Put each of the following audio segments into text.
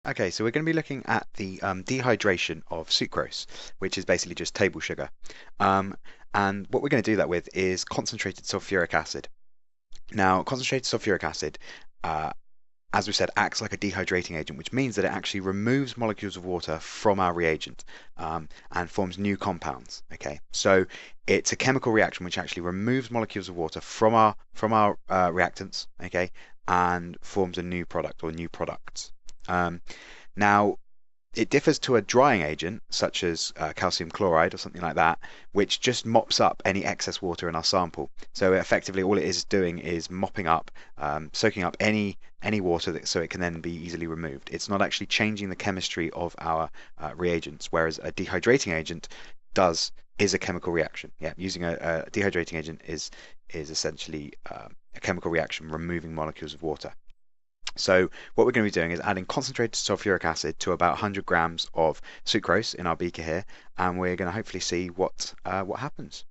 Okay, so we're going to be looking at the dehydration of sucrose, which is basically just table sugar. Um, and what we're going to do that with is concentrated sulfuric acid. Now, concentrated sulfuric acid, uh, as we said, acts like a dehydrating agent, which means that it actually removes molecules of water from our reagent and forms new compounds. Okay, so it's a chemical reaction which actually removes molecules of water from our reactants. Okay, and forms a new product or new products. Um, Now, it differs to a drying agent, such as calcium chloride or something like that, which just mops up any excess water in our sample. So effectively, all it is doing is mopping up, soaking up any water so it can then be easily removed. It's not actually changing the chemistry of our reagents, whereas a dehydrating agent is a chemical reaction. Yeah, using a dehydrating agent is essentially a chemical reaction removing molecules of water. So what we're going to be doing is adding concentrated sulfuric acid to about 100 grams of sucrose in our beaker here, and we're going to hopefully see what happens.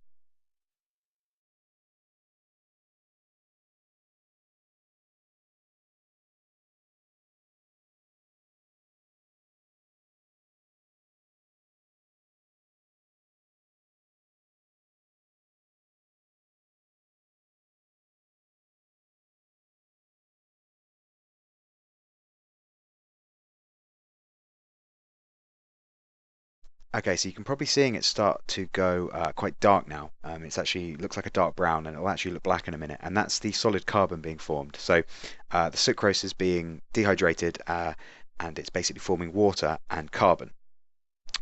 Okay, so you can probably seeing it start to go quite dark now. It's actually looks like a dark brown, and it'll actually look black in a minute. And that's the solid carbon being formed. So the sucrose is being dehydrated, and it's basically forming water and carbon.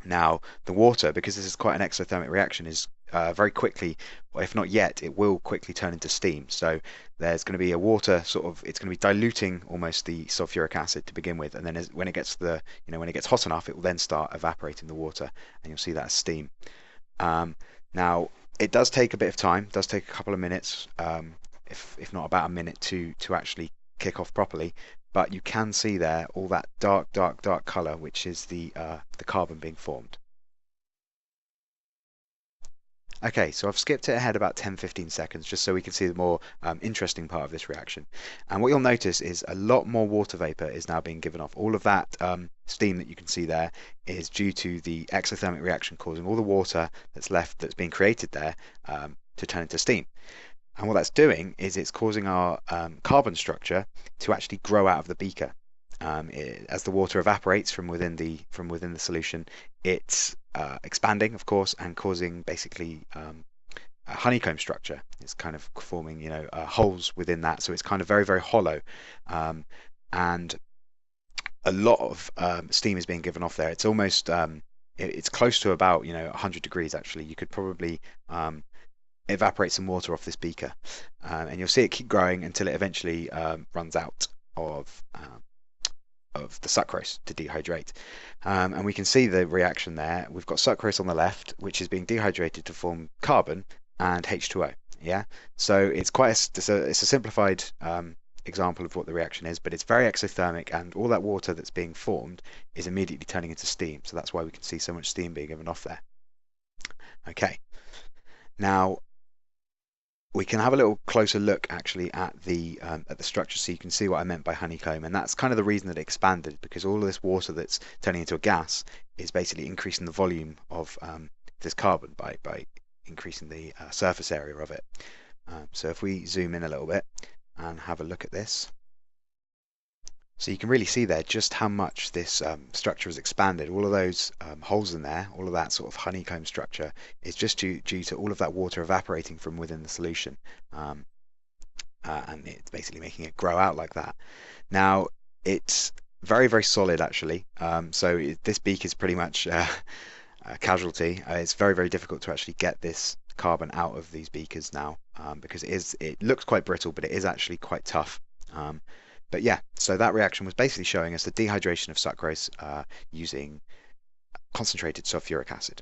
Now, the water, because this is quite an exothermic reaction, is very quickly, or if not yet, it will quickly turn into steam. So there's going to be a water sort of, it's going to be diluting almost the sulfuric acid to begin with, and then when it gets when it gets hot enough, it will then start evaporating the water, and you'll see that as steam. Now, it does take a bit of time, does take a couple of minutes, if not about a minute to actually kick off properly. But you can see there all that dark, dark, dark color, which is the carbon being formed. Okay, so I've skipped it ahead about 10-15 seconds just so we can see the more interesting part of this reaction. And what you'll notice is a lot more water vapor is now being given off. All of that steam that you can see there is due to the exothermic reaction causing all the water that's left that's being created there to turn into steam. And what that's doing is it's causing our carbon structure to actually grow out of the beaker. As the water evaporates from within the solution, it's expanding, of course, and causing basically a honeycomb structure. It's kind of forming, holes within that, so it's kind of very, very hollow, and a lot of steam is being given off there. It's almost it's close to about 100 degrees actually. You could probably evaporate some water off this beaker, and you'll see it keep growing until it eventually runs out of the sucrose to dehydrate. And we can see the reaction there. We've got sucrose on the left, which is being dehydrated to form carbon and H2O. Yeah, so it's a simplified example of what the reaction is, but it's very exothermic, and all that water that's being formed is immediately turning into steam. So that's why we can see so much steam being given off there. Okay, now we can have a little closer look actually at the structure, so you can see what I meant by honeycomb. And that's kind of the reason that it expanded, because all of this water that's turning into a gas is basically increasing the volume of this carbon by increasing the surface area of it. So if we zoom in a little bit and have a look at this, so you can really see there just how much this structure has expanded. All of those holes in there, all of that sort of honeycomb structure is just due to all of that water evaporating from within the solution. And it's basically making it grow out like that. Now, it's very, very solid actually. This beak is pretty much a casualty. It's very, very difficult to actually get this carbon out of these beakers now, because it looks quite brittle, but it is actually quite tough. But yeah, so that reaction was basically showing us the dehydration of sucrose using concentrated sulfuric acid.